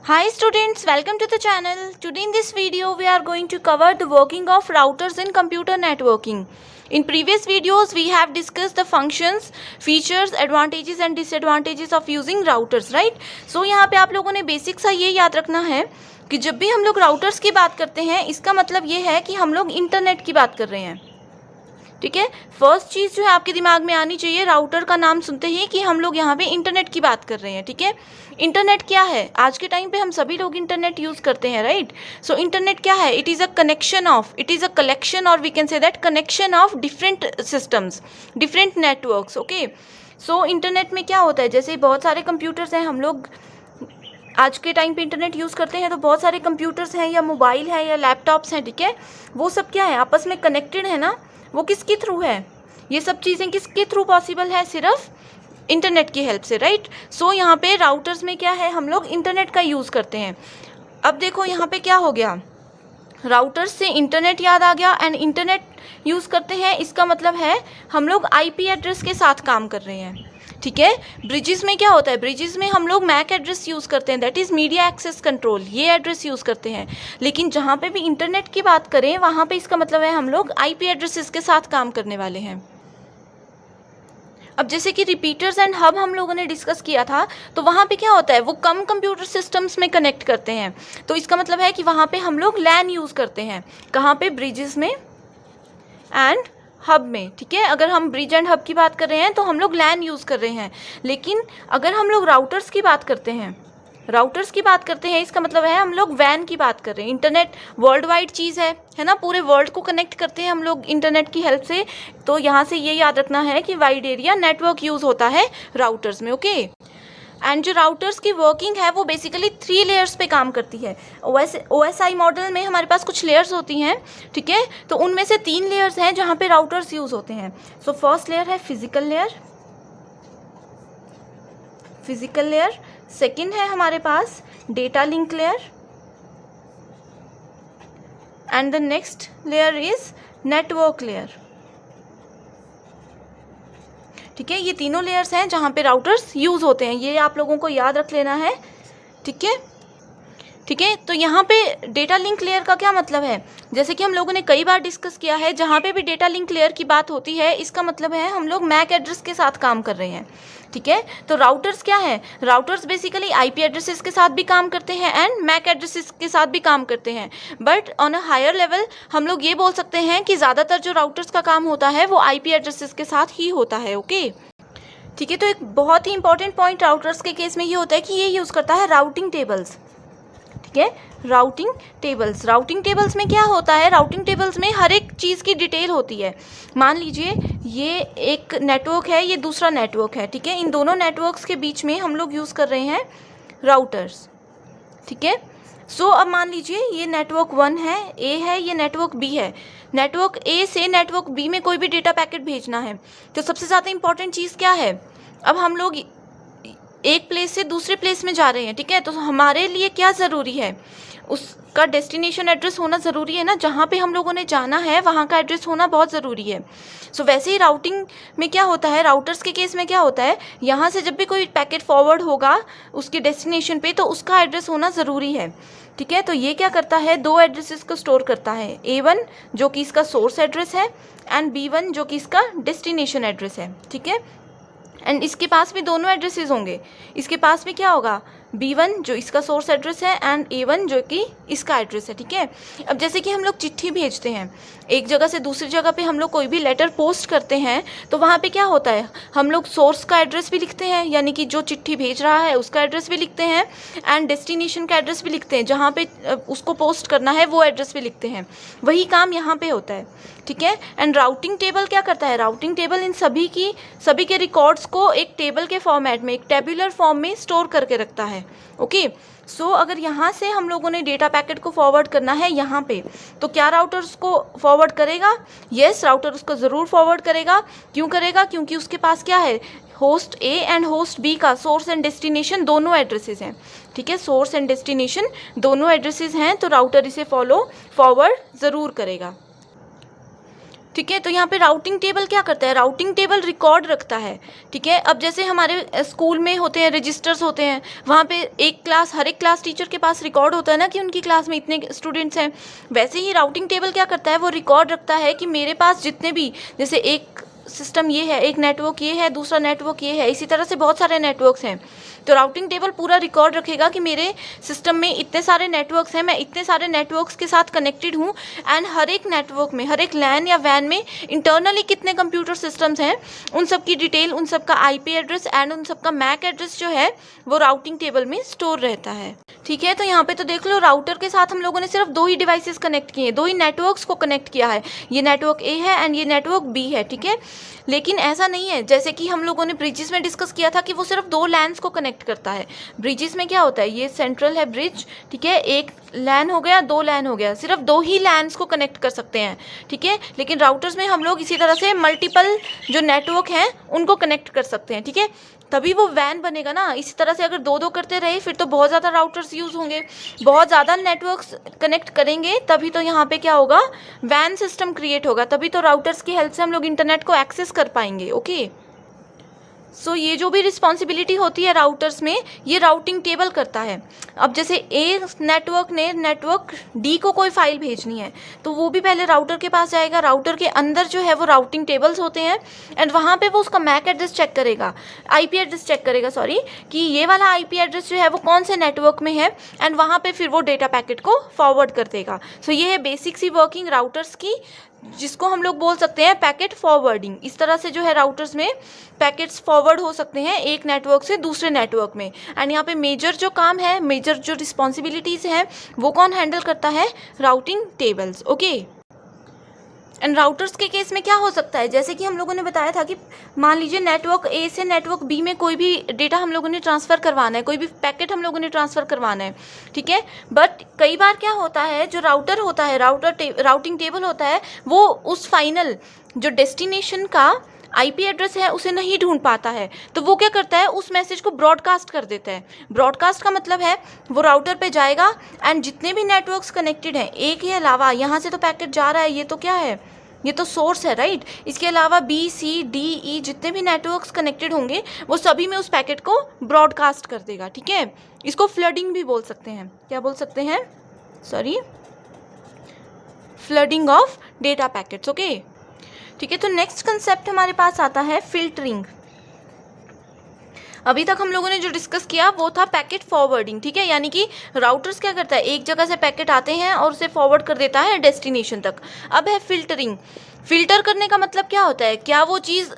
Hi students, welcome to the channel. Today in this video we are going to cover the working of routers in computer networking. In previous videos we have discussed the functions, features, advantages and disadvantages of using routers, right? So यहाँ पे आप लोगों ने basic सा ये याद रखना है कि जब भी हम लोग राउटर्स की बात करते हैं इसका मतलब ये है कि हम लोग इंटरनेट की बात कर रहे हैं, ठीक है। फर्स्ट चीज़ जो है आपके दिमाग में आनी चाहिए, राउटर का नाम सुनते ही कि हम लोग यहाँ पे इंटरनेट की बात कर रहे हैं, ठीक है। इंटरनेट क्या है? आज के टाइम पे हम सभी लोग इंटरनेट यूज़ करते हैं, राइट। सो इंटरनेट क्या है? इट इज़ अ कलेक्शन और we can say that connection of different systems, different networks, okay. So internet में क्या होता है, जैसे बहुत सारे कंप्यूटर्स हैं, हम लोग आज के टाइम पे इंटरनेट यूज़ करते हैं तो बहुत सारे कंप्यूटर्स हैं या मोबाइल है या लैपटॉप्स हैं, ठीक है। वो सब क्या है, आपस में कनेक्टेड है ना। वो किसके थ्रू है? ये सब चीज़ें किसके थ्रू पॉसिबल है? सिर्फ इंटरनेट की हेल्प से, राइट। सो यहाँ पे राउटर्स में क्या है, हम लोग इंटरनेट का यूज़ करते हैं। अब देखो यहाँ पे क्या हो गया, राउटर्स से इंटरनेट याद आ गया एंड इंटरनेट यूज़ करते हैं, इसका मतलब है हम लोग आईपी एड्रेस के साथ काम कर रहे हैं, ठीक है। ब्रिजेस में क्या होता है, ब्रिजेस में हम लोग मैक एड्रेस यूज़ करते हैं, that is media access control, ये एड्रेस यूज़ करते हैं। लेकिन जहाँ पे भी इंटरनेट की बात करें वहाँ पे इसका मतलब है हम लोग आईपी एड्रेसेस के साथ काम करने वाले हैं। अब जैसे कि रिपीटर्स एंड हब हम लोगों ने डिस्कस किया था, तो वहाँ पे क्या होता है, वो कम कंप्यूटर सिस्टम्स में कनेक्ट करते हैं, तो इसका मतलब है कि वहाँ पे हम लोग लैन यूज़ करते हैं। कहाँ पे? ब्रिजेस में एंड हब में, ठीक है। अगर हम ब्रिज एंड हब की बात कर रहे हैं तो हम लोग लैन यूज़ कर रहे हैं। लेकिन अगर हम लोग राउटर्स की बात करते हैं, इसका मतलब है हम लोग वैन की बात कर रहे हैं। इंटरनेट वर्ल्ड वाइड चीज़ है ना, पूरे वर्ल्ड को कनेक्ट करते हैं हम लोग इंटरनेट की हेल्प से। तो यहाँ से ये याद रखना है कि वाइड एरिया नेटवर्क यूज़ होता है राउटर्स में, ओके। एंड जो राउटर्स की वर्किंग है वो बेसिकली 3 लेयर्स पे काम करती है। OSI मॉडल में हमारे पास कुछ लेयर्स होती हैं, ठीक है। तो उनमें से 3 लेयर्स हैं जहाँ पे राउटर्स यूज़ होते हैं। सो फर्स्ट लेयर है फिजिकल लेयर, सेकंड है हमारे पास data link layer and the next layer is network layer, ठीक है। ये तीनों लेयर्स हैं जहाँ पे राउटर्स यूज़ होते हैं, ये आप लोगों को याद रख लेना है, ठीक है। तो यहाँ पे डेटा लिंक लेयर का क्या मतलब है, जैसे कि हम लोगों ने कई बार डिस्कस किया है, जहाँ पे भी डेटा लिंक लेयर की बात होती है इसका मतलब है हम लोग मैक एड्रेस के साथ काम कर रहे हैं, ठीक है। तो राउटर्स क्या है, राउटर्स बेसिकली आईपी एड्रेसेस के साथ भी काम करते हैं एंड मैक एड्रेसेस के साथ भी काम करते हैं। But on a higher level हम लोग ये बोल सकते हैं कि ज़्यादातर जो राउटर्स का काम होता है वो आईपी एड्रेसेस के साथ ही होता है, ओके, ठीक है। तो एक बहुत ही इंपॉर्टेंट पॉइंट राउटर्स के केस में ये होता है कि ये यूज़ करता है राउटिंग टेबल्स, ठीक है। राउटिंग टेबल्स में क्या होता है, राउटिंग टेबल्स में हर एक चीज़ की डिटेल होती है। मान लीजिए ये एक नेटवर्क है, ये दूसरा नेटवर्क है, ठीक है। इन दोनों नेटवर्क्स के बीच में हम लोग यूज़ कर रहे हैं राउटर्स, ठीक है। सो अब मान लीजिए ये नेटवर्क 1 है, ए है, ये नेटवर्क बी है। नेटवर्क ए से नेटवर्क बी में कोई भी डेटा पैकेट भेजना है तो सबसे ज़्यादा इंपॉर्टेंट चीज़ क्या है, अब हम लोग एक प्लेस से दूसरे प्लेस में जा रहे हैं, ठीक है। तो हमारे लिए क्या ज़रूरी है, उसका डेस्टिनेशन एड्रेस होना ज़रूरी है ना, जहाँ पे हम लोगों ने जाना है वहाँ का एड्रेस होना बहुत ज़रूरी है। सो वैसे ही राउटिंग में क्या होता है, राउटर्स के केस में क्या होता है, यहाँ से जब भी कोई पैकेट फॉरवर्ड होगा उसके डेस्टिनेशन पे तो उसका एड्रेस होना ज़रूरी है, ठीक है। तो ये क्या करता है, 2 एड्रेसेस को स्टोर करता है, A1 जो कि इसका सोर्स एड्रेस है एंड B1 जो कि इसका डेस्टिनेशन एड्रेस है, ठीक है। एंड इसके पास भी दोनों एड्रेसेस होंगे, इसके पास भी क्या होगा, B1 जो इसका सोर्स एड्रेस है एंड A1 जो कि इसका एड्रेस है, ठीक है। अब जैसे कि हम लोग चिट्ठी भेजते हैं, एक जगह से दूसरी जगह पे हम लोग कोई भी लेटर पोस्ट करते हैं तो वहाँ पे क्या होता है, हम लोग सोर्स का एड्रेस भी लिखते हैं, यानी कि जो चिट्ठी भेज रहा है उसका एड्रेस भी लिखते हैं एंड डेस्टिनेशन का एड्रेस भी लिखते हैं, जहाँ पे उसको पोस्ट करना है वो एड्रेस भी लिखते हैं। वही काम यहाँ पे होता है, ठीक है। एंड राउटिंग टेबल क्या करता है, राउटिंग टेबल इन सभी के रिकॉर्ड्स को एक टेबल के फॉर्मेट में, एक टेबुलर फॉर्म में स्टोर करके रखता है, ओके। सो अगर यहाँ से हम लोगों ने डेटा पैकेट को फॉरवर्ड करना है यहाँ पे, तो क्या राउटर उसको फॉरवर्ड करेगा? यस, राउटर उसको ज़रूर फॉरवर्ड करेगा। क्यों करेगा? क्योंकि उसके पास क्या है, host A and host B का सोर्स एंड डेस्टिनेशन दोनों एड्रेसेस हैं, ठीक है। सोर्स एंड डेस्टिनेशन दोनों एड्रेसेस हैं तो राउटर इसे फॉरवर्ड ज़रूर करेगा। ठीक है। तो यहाँ पे राउटिंग टेबल क्या करता है, राउटिंग टेबल रिकॉर्ड रखता है। ठीक है, अब जैसे हमारे स्कूल में होते हैं रजिस्टर्स होते हैं, वहाँ पे हर एक क्लास टीचर के पास रिकॉर्ड होता है ना कि उनकी क्लास में इतने स्टूडेंट्स हैं। वैसे ही राउटिंग टेबल क्या करता है, वो रिकॉर्ड रखता है कि मेरे पास जितने भी, जैसे एक सिस्टम ये है, एक नेटवर्क ये है, दूसरा नेटवर्क ये है, इसी तरह से बहुत सारे नेटवर्क्स हैं। तो राउटिंग टेबल पूरा रिकॉर्ड रखेगा कि मेरे सिस्टम में इतने सारे नेटवर्क्स हैं, मैं इतने सारे नेटवर्क्स के साथ कनेक्टेड हूँ, एंड हर एक नेटवर्क में, हर एक लैन या वैन में इंटरनली कितने कंप्यूटर सिस्टम्स हैं, उन सब की डिटेल, उन सब का आईपी एड्रेस एंड उन सब का मैक एड्रेस जो है वो राउटिंग टेबल में स्टोर रहता है। ठीक है, तो यहाँ पे तो देख लो, राउटर के साथ हम लोगों ने सिर्फ 2 ही डिवाइसेस कनेक्ट किए हैं, 2 ही नेटवर्क्स को कनेक्ट किया है। ये नेटवर्क ए है एंड ये नेटवर्क बी है। ठीक है, लेकिन ऐसा नहीं है, जैसे कि हम लोगों ने ब्रिजेस में डिस्कस किया था कि वो सिर्फ 2 लैन्स को कनेक्ट करता है। ब्रिजेस में क्या होता है, ये सेंट्रल है ब्रिज, ठीक है, एक लैन हो गया, 2 लैन हो गया, सिर्फ 2 ही लैन्स को कनेक्ट कर सकते हैं। ठीक है, लेकिन राउटर्स में हम लोग इसी तरह से मल्टीपल जो नेटवर्क हैं उनको कनेक्ट कर सकते हैं। ठीक है, तभी वो वैन बनेगा ना। इसी तरह से अगर 2 करते रहे फिर तो बहुत ज़्यादा राउटर्स यूज़ होंगे, बहुत ज़्यादा नेटवर्क्स कनेक्ट करेंगे, तभी तो यहाँ पे क्या होगा, वैन सिस्टम क्रिएट होगा, तभी तो राउटर्स की हेल्प से हम लोग इंटरनेट को एक्सेस कर पाएंगे। ओके, सो ये जो भी रिस्पॉन्सिबिलिटी होती है राउटर्स में, ये राउटिंग टेबल करता है। अब जैसे ए नेटवर्क ने नेटवर्क डी को कोई फाइल भेजनी है, तो वो भी पहले राउटर के पास जाएगा। राउटर के अंदर जो है वो राउटिंग टेबल्स होते हैं, एंड वहाँ पे वो उसका मैक एड्रेस चेक करेगा, आईपी एड्रेस चेक करेगा, सॉरी, कि ये वाला आईपी एड्रेस जो है वो कौन से नेटवर्क में है, एंड वहाँ पे फिर वो डेटा पैकेट को फॉरवर्ड कर देगा। सो ये है बेसिक सी वर्किंग राउटर्स की, जिसको हम लोग बोल सकते हैं पैकेट फॉरवर्डिंग। इस तरह से जो है राउटर्स में पैकेट्स फॉरवर्ड हो सकते हैं एक नेटवर्क से दूसरे नेटवर्क में। एंड यहाँ पे मेजर जो काम है, मेजर जो रिस्पॉन्सिबिलिटीज़ हैं, वो कौन हैंडल करता है, routing tables. Okay, and routers के केस में क्या हो सकता है, जैसे कि हम लोगों ने बताया था कि मान लीजिए नेटवर्क ए से नेटवर्क बी में कोई भी डेटा हम लोगों ने ट्रांसफ़र करवाना है, कोई भी पैकेट हम लोगों ने ट्रांसफ़र करवाना है। ठीक है, बट कई बार क्या होता है, जो राउटर होता है, राउटिंग टेबल होता है, वो उस फाइनल जो डेस्टिनेशन का आईपी एड्रेस है उसे नहीं ढूंढ पाता है, तो वो क्या करता है, उस मैसेज को ब्रॉडकास्ट कर देता है। ब्रॉडकास्ट का मतलब है वो राउटर पे जाएगा एंड जितने भी नेटवर्क्स कनेक्टेड हैं, एक के अलावा, यहाँ से तो पैकेट जा रहा है, ये तो क्या है, ये तो सोर्स है, राइट, इसके अलावा बी सी डी ई जितने भी नेटवर्क्स कनेक्टेड होंगे वो सभी में उस पैकेट को ब्रॉडकास्ट कर देगा। ठीक है, इसको फ्लडिंग भी बोल सकते हैं। क्या बोल सकते हैं, sorry, flooding of data packets. Okay, ठीक है, तो नेक्स्ट कंसेप्ट हमारे पास आता है फिल्टरिंग। अभी तक हम लोगों ने जो डिस्कस किया वो था पैकेट फॉरवर्डिंग। ठीक है, यानी कि राउटर्स क्या करता है, एक जगह से पैकेट आते हैं और उसे फॉरवर्ड कर देता है डेस्टिनेशन तक। अब है फिल्टरिंग। फिल्टर करने का मतलब क्या होता है, क्या वो चीज़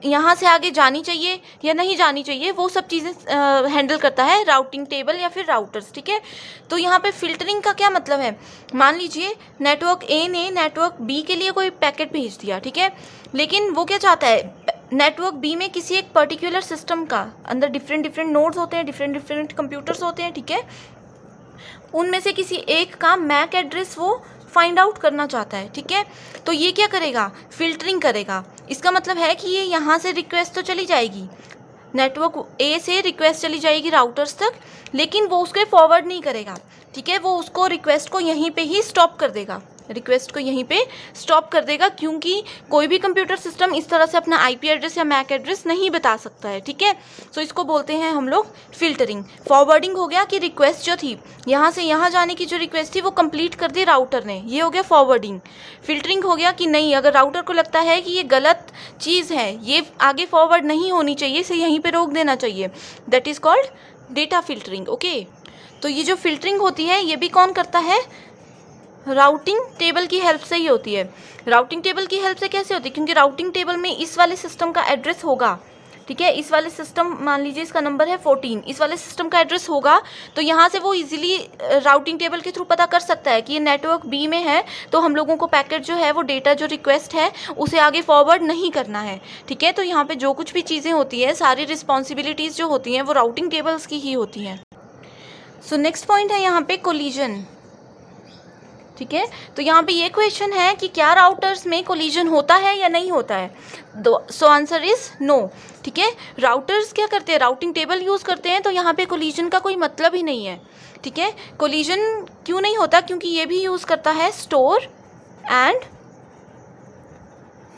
यहाँ से आगे जानी चाहिए या नहीं जानी चाहिए, वो सब चीज़ें हैंडल करता है राउटिंग टेबल या फिर राउटर्स। ठीक है, तो यहाँ पे फिल्टरिंग का क्या मतलब है, मान लीजिए नेटवर्क ए ने नेटवर्क बी के लिए कोई पैकेट भेज दिया, ठीक है, लेकिन वो क्या चाहता है, नेटवर्क बी में किसी एक पर्टिकुलर सिस्टम का अंदर डिफरेंट नोड्स होते हैं, डिफरेंट कंप्यूटर्स होते हैं। ठीक है, उनमें से किसी एक का मैक एड्रेस वो फाइंड आउट करना चाहता है। ठीक है, तो ये क्या करेगा, फिल्टरिंग करेगा। इसका मतलब है कि ये यहाँ से रिक्वेस्ट तो चली जाएगी, नेटवर्क ए से रिक्वेस्ट चली जाएगी राउटर्स तक, लेकिन वो उसके फॉरवर्ड नहीं करेगा। ठीक है, वो उसको रिक्वेस्ट को यहीं पे ही स्टॉप कर देगा, रिक्वेस्ट को यहीं पे स्टॉप कर देगा, क्योंकि कोई भी कंप्यूटर सिस्टम इस तरह से अपना आईपी एड्रेस या मैक एड्रेस नहीं बता सकता है। ठीक है, सो इसको बोलते हैं हम लोग फिल्टरिंग। फॉरवर्डिंग हो गया कि रिक्वेस्ट जो थी यहाँ से यहाँ जाने की जो रिक्वेस्ट थी वो कंप्लीट कर दी राउटर ने, ये हो गया फॉरवर्डिंग। फिल्टरिंग हो गया कि नहीं, अगर राउटर को लगता है कि ये गलत चीज़ है, ये आगे फॉरवर्ड नहीं होनी चाहिए, इसे यहीं पर रोक देना चाहिए, that is called data filtering. Okay, तो ये जो फिल्टरिंग होती है ये भी कौन करता है, राउटिंग टेबल की हेल्प से ही होती है। राउटिंग टेबल की हेल्प से कैसे होती है, क्योंकि राउटिंग टेबल में इस वाले सिस्टम का एड्रेस होगा। ठीक है, इस वाले सिस्टम, मान लीजिए इसका नंबर है 14, इस वाले सिस्टम का एड्रेस होगा, तो यहाँ से वो इजीली राउटिंग टेबल के थ्रू पता कर सकता है कि ये नेटवर्क बी में है, तो हम लोगों को पैकेट जो है वो डेटा जो रिक्वेस्ट है उसे आगे फॉरवर्ड नहीं करना है। ठीक है, तो यहाँ पे जो कुछ भी चीज़ें होती हैं, सारी रिस्पॉन्सिबिलिटीज़ जो होती हैं वो राउटिंग टेबल्स की ही होती हैं। सो नेक्स्ट पॉइंट है यहाँ पे कोलिजन। ठीक है, तो यहाँ पे ये क्वेश्चन है कि क्या राउटर्स में कोलिजन होता है या नहीं होता है, सो आंसर इज नो। ठीक है, राउटर्स क्या करते हैं, राउटिंग टेबल यूज़ करते हैं, तो यहाँ पे कोलिजन का कोई मतलब ही नहीं है। ठीक है, कोलिजन क्यों नहीं होता, क्योंकि ये भी यूज़ करता है स्टोर एंड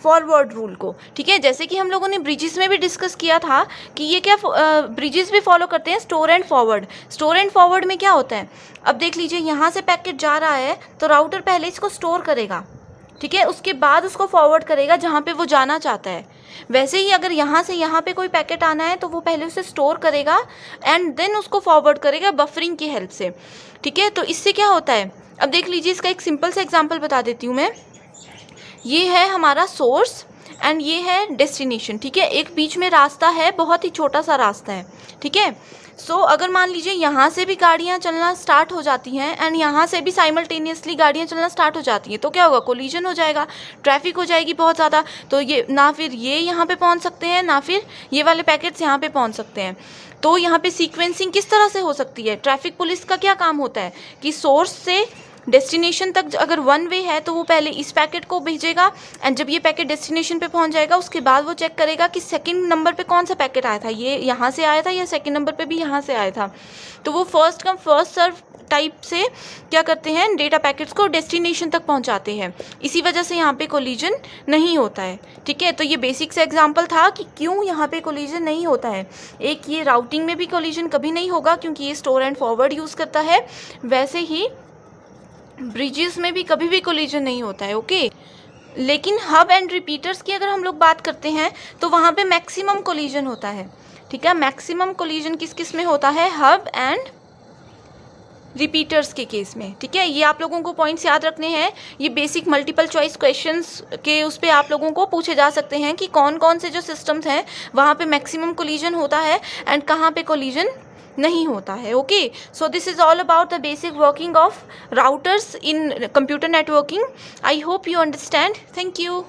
फॉरवर्ड रूल को, ठीक है। जैसे कि हम लोगों ने ब्रिजेस में भी डिस्कस किया था कि ये क्या ब्रिजेस भी फॉलो करते हैं store and forward. Store and forward में क्या होता है, अब देख लीजिए यहाँ से पैकेट जा रहा है तो राउटर पहले इसको स्टोर करेगा, ठीक है, उसके बाद उसको फॉरवर्ड करेगा जहाँ पे वो जाना चाहता है। वैसे ही अगर यहाँ से यहाँ पे कोई पैकेट आना है तो वो पहले उसे स्टोर करेगा एंड देन उसको फॉरवर्ड करेगा बफरिंग की हेल्प से, ठीक है। तो इससे क्या होता है, अब देख लीजिए, इसका एक सिंपल सा एग्जांपल बता देती हूँ मैं। ये है हमारा सोर्स एंड ये है डेस्टिनेशन, ठीक है। एक बीच में रास्ता है, बहुत ही छोटा सा रास्ता है, ठीक है। सो अगर मान लीजिए यहाँ से भी गाड़ियाँ चलना स्टार्ट हो जाती हैं एंड यहाँ से भी साइमल्टेनियसली गाड़ियाँ चलना स्टार्ट हो जाती हैं, तो क्या होगा, कोलिजन हो जाएगा, ट्रैफिक हो जाएगी बहुत ज़्यादा। तो ये ना फिर ये यहाँ पे पहुँच सकते हैं, ना फिर ये वाले पैकेट्स यहाँ पे पहुँच सकते हैं। तो यहाँ पे सीक्वेंसिंग किस तरह से हो सकती है, ट्रैफिक पुलिस का क्या काम होता है कि सोर्स से डेस्टिनेशन तक अगर वन वे है तो वो पहले इस पैकेट को भेजेगा एंड जब ये पैकेट डेस्टिनेशन पे पहुंच जाएगा उसके बाद वो चेक करेगा कि सेकंड नंबर पे कौन सा पैकेट आया था, ये यहाँ से आया था या सेकंड नंबर पे भी यहाँ से आया था। तो वो first come first serve type से क्या करते हैं, डेटा पैकेट्स को डेस्टिनेशन तक पहुंचाते हैं। इसी वजह से यहाँ पे कोलिजन नहीं होता है, ठीक है। तो ये बेसिक सा एग्जांपल था कि क्यों यहाँ पे कोलिजन नहीं होता है। एक ये राउटिंग में भी कोलिजन कभी नहीं होगा क्योंकि ये स्टोर एंड फॉरवर्ड यूज़ करता है, वैसे ही ब्रिजेस में भी कभी भी कोलिजन नहीं होता है, ओके। लेकिन हब एंड रिपीटर्स की अगर हम लोग बात करते हैं तो वहाँ पे मैक्सिमम कोलिजन होता है, ठीक है। मैक्सिमम कोलिजन किस किस में होता है, हब एंड रिपीटर्स के केस में, ठीक है। ये आप लोगों को पॉइंट्स याद रखने हैं। ये बेसिक मल्टीपल चॉइस क्वेश्चंस के उस पर आप लोगों को पूछे जा सकते हैं कि कौन कौन से जो सिस्टम्स हैं वहाँ पे मैक्सिमम कोलिजन होता है एंड कहाँ पे कोलिजन नहीं होता है, okay. So this is all about the basic working of routers in computer networking. I hope you understand. Thank you.